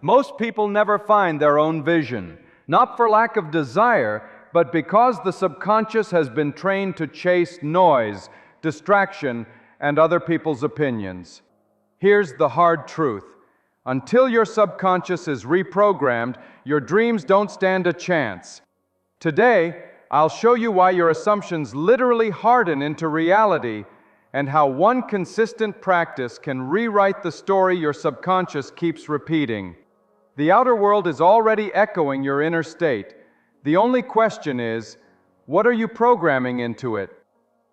Most people never find their own vision, not for lack of desire, but because the subconscious has been trained to chase noise, distraction, and other people's opinions. Here's the hard truth. Until your subconscious is reprogrammed, your dreams don't stand a chance. Today, I'll show you why your assumptions literally harden into reality and how one consistent practice can rewrite the story your subconscious keeps repeating. The outer world is already echoing your inner state. The only question is, what are you programming into it?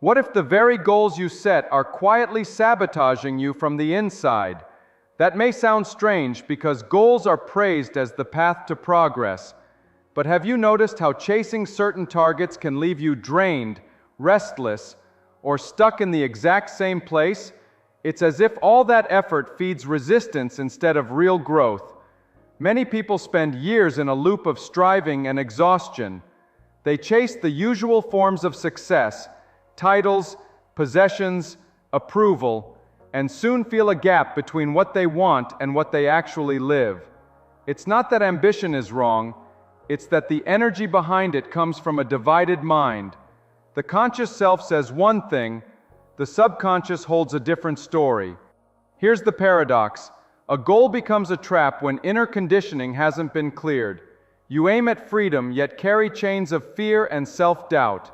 What if the very goals you set are quietly sabotaging you from the inside? That may sound strange because goals are praised as the path to progress. But have you noticed how chasing certain targets can leave you drained, restless, or stuck in the exact same place? It's as if all that effort feeds resistance instead of real growth. Many people spend years in a loop of striving and exhaustion. They chase the usual forms of success, titles, possessions, approval, and soon feel a gap between what they want and what they actually live. It's not that ambition is wrong, it's that the energy behind it comes from a divided mind. The conscious self says one thing, the subconscious holds a different story. Here's the paradox. A goal becomes a trap when inner conditioning hasn't been cleared. You aim at freedom, yet carry chains of fear and self-doubt.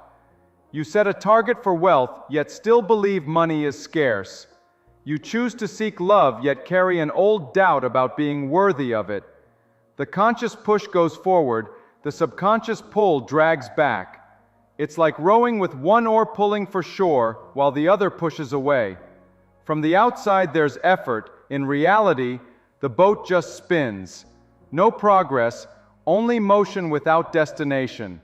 You set a target for wealth, yet still believe money is scarce. You choose to seek love, yet carry an old doubt about being worthy of it. The conscious push goes forward, the subconscious pull drags back. It's like rowing with one oar pulling for shore while the other pushes away. From the outside there's effort. In reality, the boat just spins. No progress, only motion without destination.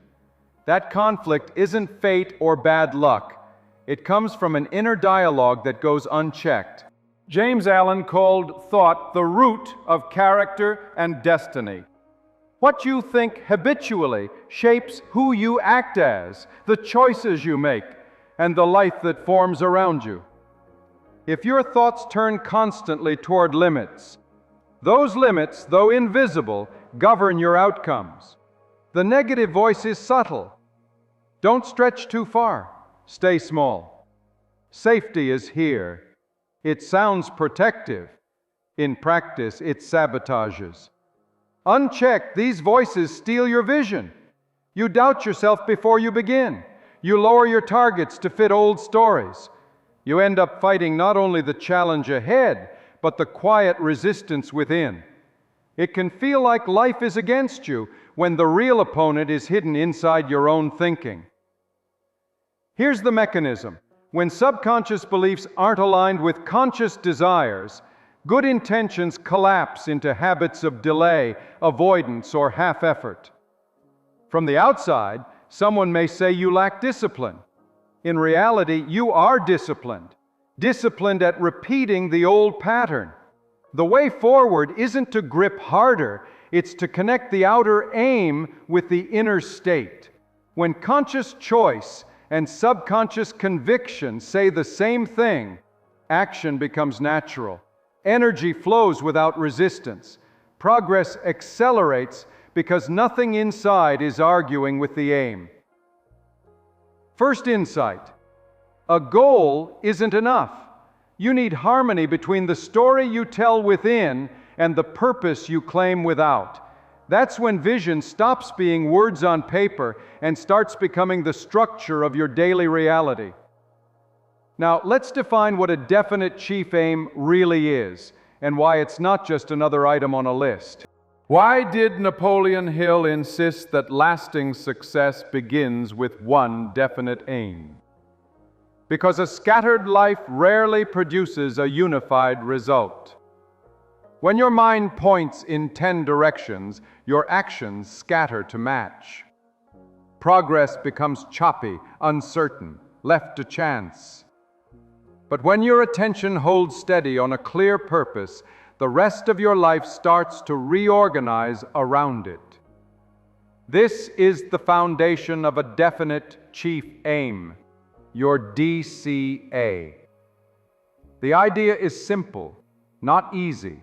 That conflict isn't fate or bad luck. It comes from an inner dialogue that goes unchecked. James Allen called thought the root of character and destiny. What you think habitually shapes who you act as, the choices you make, and the life that forms around you. If your thoughts turn constantly toward limits, those limits, though invisible, govern your outcomes. The negative voice is subtle. Don't stretch too far. Stay small. Safety is here. It sounds protective. In practice, it sabotages. Unchecked, these voices steal your vision. You doubt yourself before you begin. You lower your targets to fit old stories. You end up fighting not only the challenge ahead, but the quiet resistance within. It can feel like life is against you when the real opponent is hidden inside your own thinking. Here's the mechanism. When subconscious beliefs aren't aligned with conscious desires, good intentions collapse into habits of delay, avoidance, or half-effort. From the outside, someone may say you lack discipline. In reality, you are disciplined at repeating the old pattern. The way forward isn't to grip harder, it's to connect the outer aim with the inner state. When conscious choice and subconscious conviction say the same thing, action becomes natural. Energy flows without resistance. Progress accelerates because nothing inside is arguing with the aim. First insight. A goal isn't enough. You need harmony between the story you tell within and the purpose you claim without. That's when vision stops being words on paper and starts becoming the structure of your daily reality. Now, let's define what a definite chief aim really is and why it's not just another item on a list. Why did Napoleon Hill insist that lasting success begins with one definite aim? Because a scattered life rarely produces a unified result. When your mind points in 10 directions, your actions scatter to match. Progress becomes choppy, uncertain, left to chance. But when your attention holds steady on a clear purpose, the rest of your life starts to reorganize around it. This is the foundation of a definite chief aim, your DCA. The idea is simple, not easy.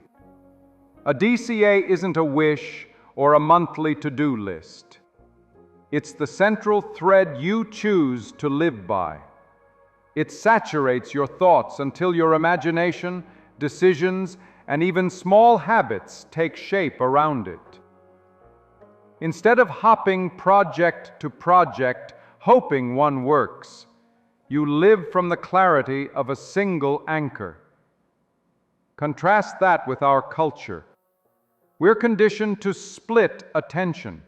A DCA isn't a wish or a monthly to-do list. It's the central thread you choose to live by. It saturates your thoughts until your imagination, decisions, and even small habits take shape around it. Instead of hopping project to project, hoping one works, you live from the clarity of a single anchor. Contrast that with our culture. We're conditioned to split attention,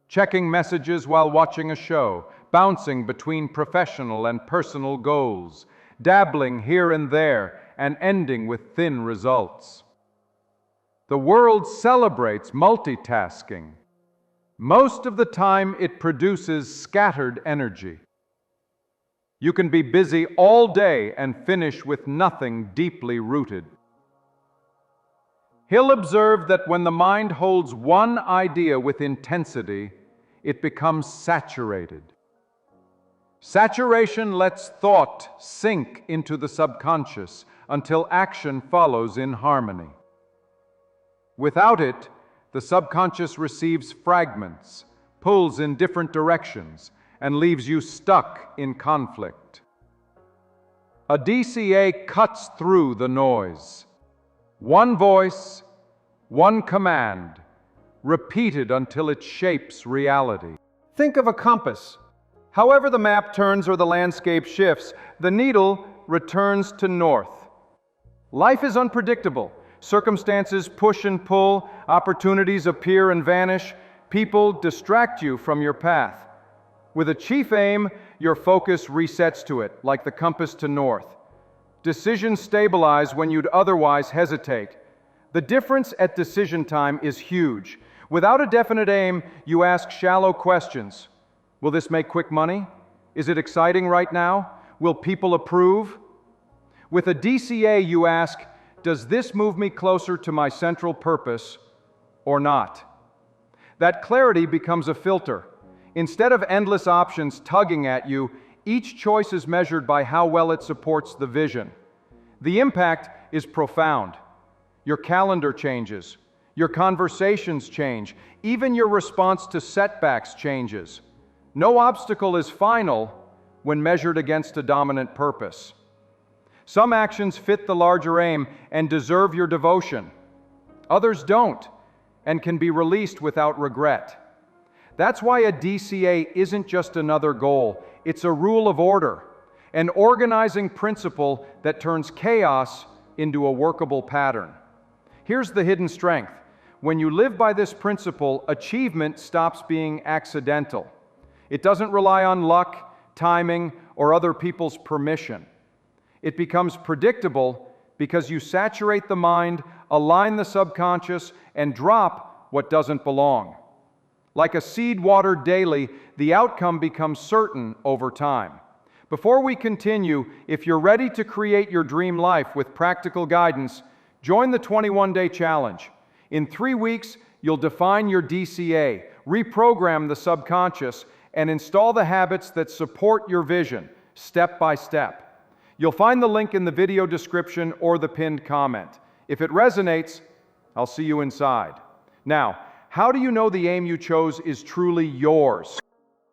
checking messages while watching a show, bouncing between professional and personal goals, dabbling here and there, and ending with thin results. The world celebrates multitasking. Most of the time, it produces scattered energy. You can be busy all day and finish with nothing deeply rooted. Hill observed that when the mind holds one idea with intensity, it becomes saturated. Saturation lets thought sink into the subconscious until action follows in harmony. Without it, the subconscious receives fragments, pulls in different directions, and leaves you stuck in conflict. A DCA cuts through the noise. One voice, one command, repeated until it shapes reality. Think of a compass. However the map turns or the landscape shifts, the needle returns to north. Life is unpredictable. Circumstances push and pull, opportunities appear and vanish, people distract you from your path. With a chief aim, your focus resets to it, like the compass to north. Decisions stabilize when you'd otherwise hesitate. The difference at decision time is huge. Without a definite aim, you ask shallow questions. Will this make quick money? Is it exciting right now? Will people approve? With a DCA, you ask, does this move me closer to my central purpose or not? That clarity becomes a filter. Instead of endless options tugging at you, each choice is measured by how well it supports the vision. The impact is profound. Your calendar changes. Your conversations change. Even your response to setbacks changes. No obstacle is final when measured against a dominant purpose. Some actions fit the larger aim and deserve your devotion. Others don't and can be released without regret. That's why a DCA isn't just another goal. It's a rule of order, an organizing principle that turns chaos into a workable pattern. Here's the hidden strength. When you live by this principle, achievement stops being accidental. It doesn't rely on luck, timing, or other people's permission. It becomes predictable because you saturate the mind, align the subconscious, and drop what doesn't belong. Like a seed watered daily, the outcome becomes certain over time. Before we continue, if you're ready to create your dream life with practical guidance, join the 21-day challenge. In 3 weeks, you'll define your DCA, reprogram the subconscious, and install the habits that support your vision, step by step. You'll find the link in the video description or the pinned comment. If it resonates, I'll see you inside. Now, how do you know the aim you chose is truly yours?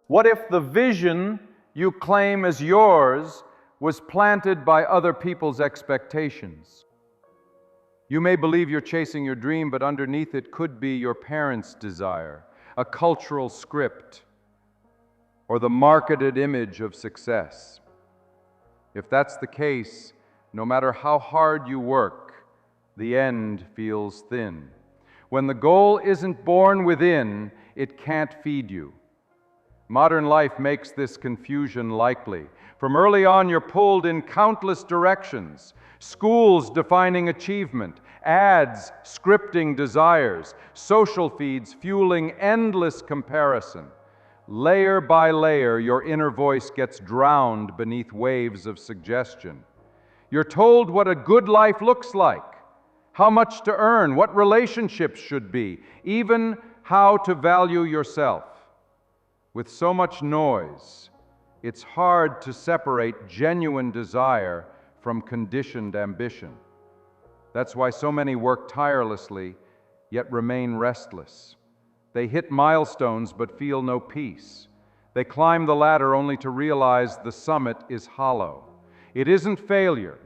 What if the vision you claim as yours was planted by other people's expectations? You may believe you're chasing your dream, but underneath it could be your parents' desire, a cultural script, or the marketed image of success. If that's the case, no matter how hard you work, the end feels thin. When the goal isn't born within, it can't feed you. Modern life makes this confusion likely. From early on, you're pulled in countless directions. Schools defining achievement, ads scripting desires, social feeds fueling endless comparison. Layer by layer, your inner voice gets drowned beneath waves of suggestion. You're told what a good life looks like, how much to earn, what relationships should be, even how to value yourself. With so much noise, it's hard to separate genuine desire from conditioned ambition. That's why so many work tirelessly, yet remain restless. They hit milestones but feel no peace. They climb the ladder only to realize the summit is hollow. It isn't failure.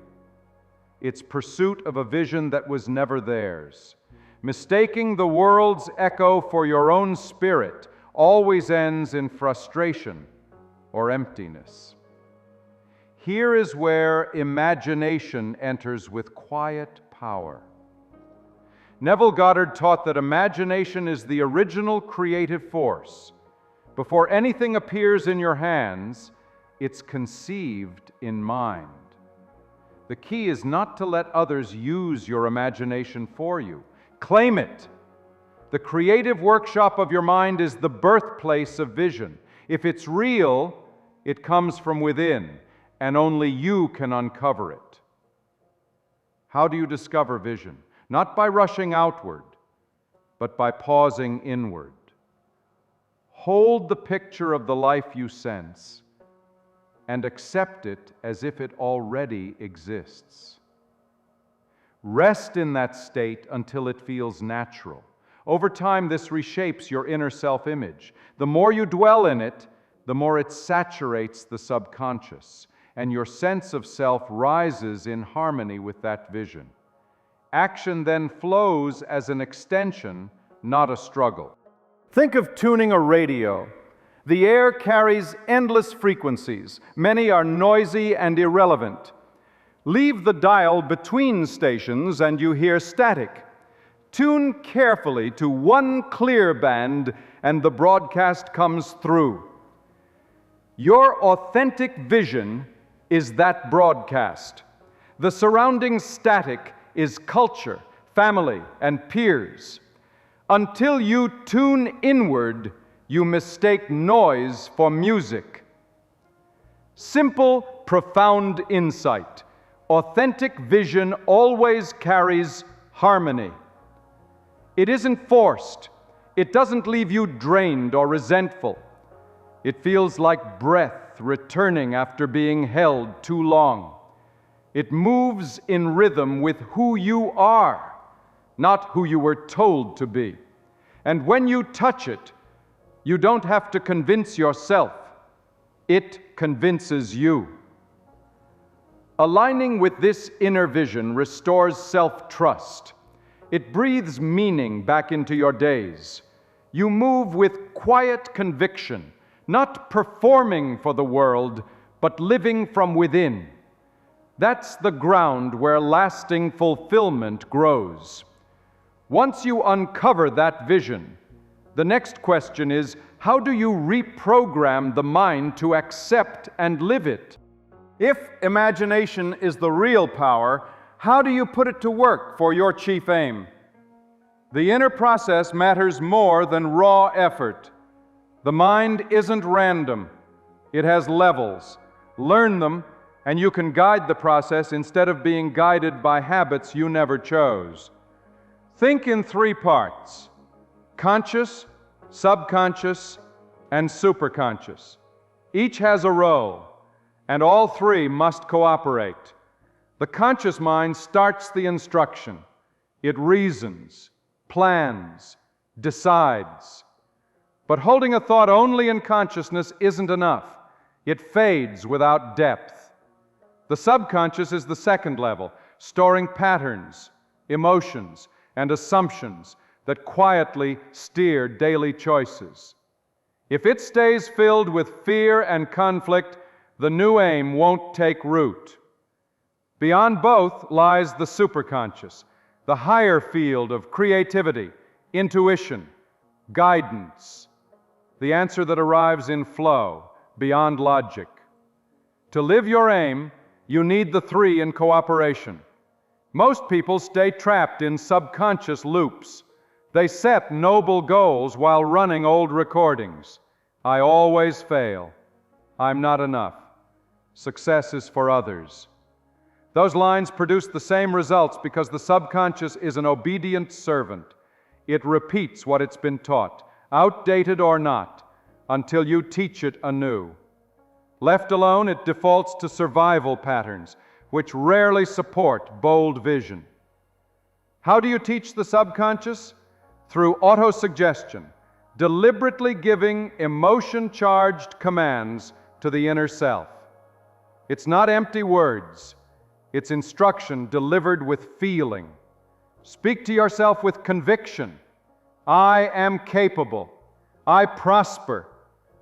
It's pursuit of a vision that was never theirs. Mistaking the world's echo for your own spirit always ends in frustration or emptiness. Here is where imagination enters with quiet power. Neville Goddard taught that imagination is the original creative force. Before anything appears in your hands, it's conceived in mind. The key is not to let others use your imagination for you. Claim it. The creative workshop of your mind is the birthplace of vision. If it's real, it comes from within, and only you can uncover it. How do you discover vision? Not by rushing outward, but by pausing inward. Hold the picture of the life you sense and accept it as if it already exists. Rest in that state until it feels natural. Over time, this reshapes your inner self-image. The more you dwell in it, the more it saturates the subconscious, and your sense of self rises in harmony with that vision. Action then flows as an extension, not a struggle. Think of tuning a radio. The air carries endless frequencies. Many are noisy and irrelevant. Leave the dial between stations and you hear static. Tune carefully to one clear band and the broadcast comes through. Your authentic vision is that broadcast. The surrounding static is culture, family, and peers. Until you tune inward, you mistake noise for music. Simple, profound insight. Authentic vision always carries harmony. It isn't forced. It doesn't leave you drained or resentful. It feels like breath returning after being held too long. It moves in rhythm with who you are, not who you were told to be. And when you touch it, you don't have to convince yourself. It convinces you. Aligning with this inner vision restores self-trust. It breathes meaning back into your days. You move with quiet conviction, not performing for the world, but living from within. That's the ground where lasting fulfillment grows. Once you uncover that vision, the next question is, how do you reprogram the mind to accept and live it? If imagination is the real power, how do you put it to work for your chief aim? The inner process matters more than raw effort. The mind isn't random. It has levels. Learn them, and you can guide the process instead of being guided by habits you never chose. Think in 3 parts: conscious, subconscious, and superconscious. Each has a role, and all 3 must cooperate. The conscious mind starts the instruction. It reasons, plans, decides. But holding a thought only in consciousness isn't enough. It fades without depth. The subconscious is the second level, storing patterns, emotions, and assumptions that quietly steer daily choices. If it stays filled with fear and conflict, the new aim won't take root. Beyond both lies the superconscious, the higher field of creativity, intuition, guidance, the answer that arrives in flow, beyond logic. To live your aim, you need the 3 in cooperation. Most people stay trapped in subconscious loops. They set noble goals while running old recordings. I always fail. I'm not enough. Success is for others. Those lines produce the same results because the subconscious is an obedient servant. It repeats what it's been taught, outdated or not, until you teach it anew. Left alone, it defaults to survival patterns, which rarely support bold vision. How do you teach the subconscious? through autosuggestion, deliberately giving emotion-charged commands to the inner self. It's not empty words, it's instruction delivered with feeling. Speak to yourself with conviction. I am capable. I prosper.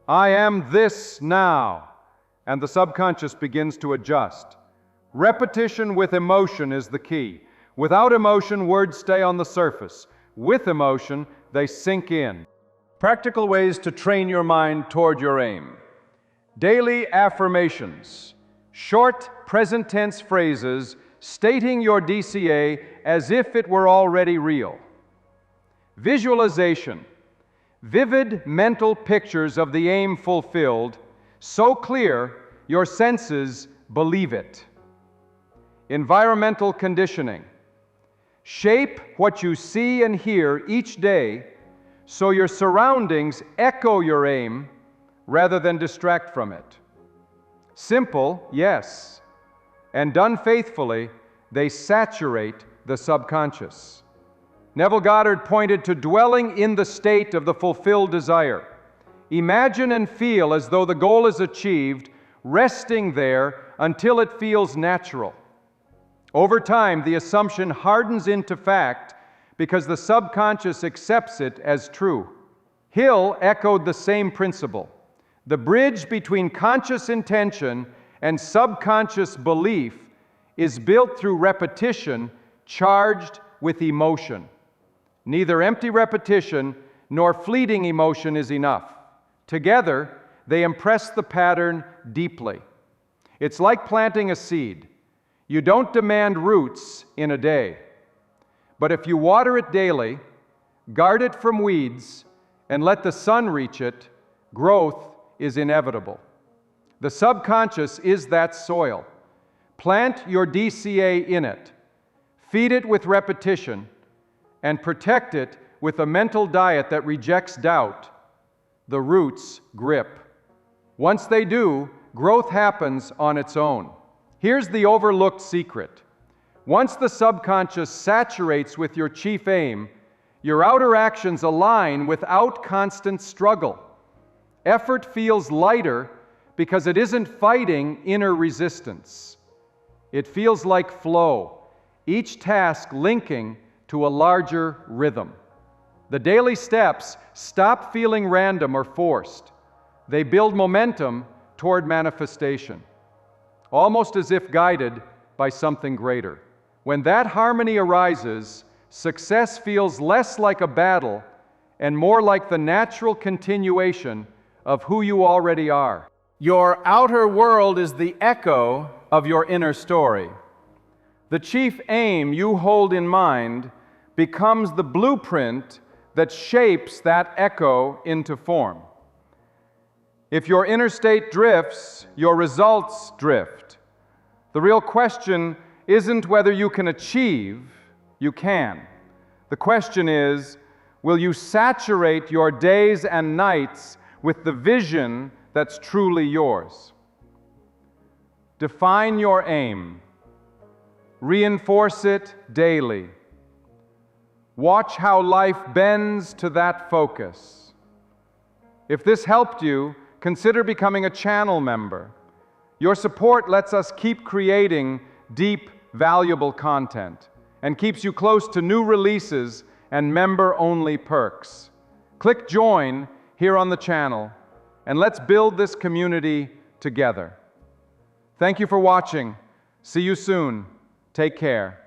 I am this now. And the subconscious begins to adjust. Repetition with emotion is the key. Without emotion, words stay on the surface. With emotion, they sink in. Practical ways to train your mind toward your aim. Daily affirmations. Short present tense phrases stating your DCA as if it were already real. Visualization. Vivid mental pictures of the aim fulfilled, so clear your senses believe it. Environmental conditioning. Shape what you see and hear each day so your surroundings echo your aim rather than distract from it. Simple, yes, and done faithfully, they saturate the subconscious. Neville Goddard pointed to dwelling in the state of the fulfilled desire. Imagine and feel as though the goal is achieved, resting there until it feels natural. Over time, the assumption hardens into fact because the subconscious accepts it as true. Hill echoed the same principle. The bridge between conscious intention and subconscious belief is built through repetition charged with emotion. Neither empty repetition nor fleeting emotion is enough. Together, they impress the pattern deeply. It's like planting a seed. You don't demand roots in a day. But if you water it daily, guard it from weeds, and let the sun reach it, growth is inevitable. The subconscious is that soil. Plant your DCA in it. Feed it with repetition, and protect it with a mental diet that rejects doubt. The roots grip. Once they do, growth happens on its own. Here's the overlooked secret. Once the subconscious saturates with your chief aim, your outer actions align without constant struggle. Effort feels lighter because it isn't fighting inner resistance. It feels like flow, each task linking to a larger rhythm. The daily steps stop feeling random or forced. They build momentum toward manifestation, almost as if guided by something greater. When that harmony arises, success feels less like a battle and more like the natural continuation of who you already are. Your outer world is the echo of your inner story. The chief aim you hold in mind becomes the blueprint that shapes that echo into form. If your inner state drifts, your results drift. The real question isn't whether you can achieve, you can. The question is, will you saturate your days and nights with the vision that's truly yours? Define your aim. Reinforce it daily. Watch how life bends to that focus. If this helped you, consider becoming a channel member. Your support lets us keep creating deep, valuable content and keeps you close to new releases and member-only perks. Click Join here on the channel, and let's build this community together. Thank you for watching. See you soon. Take care.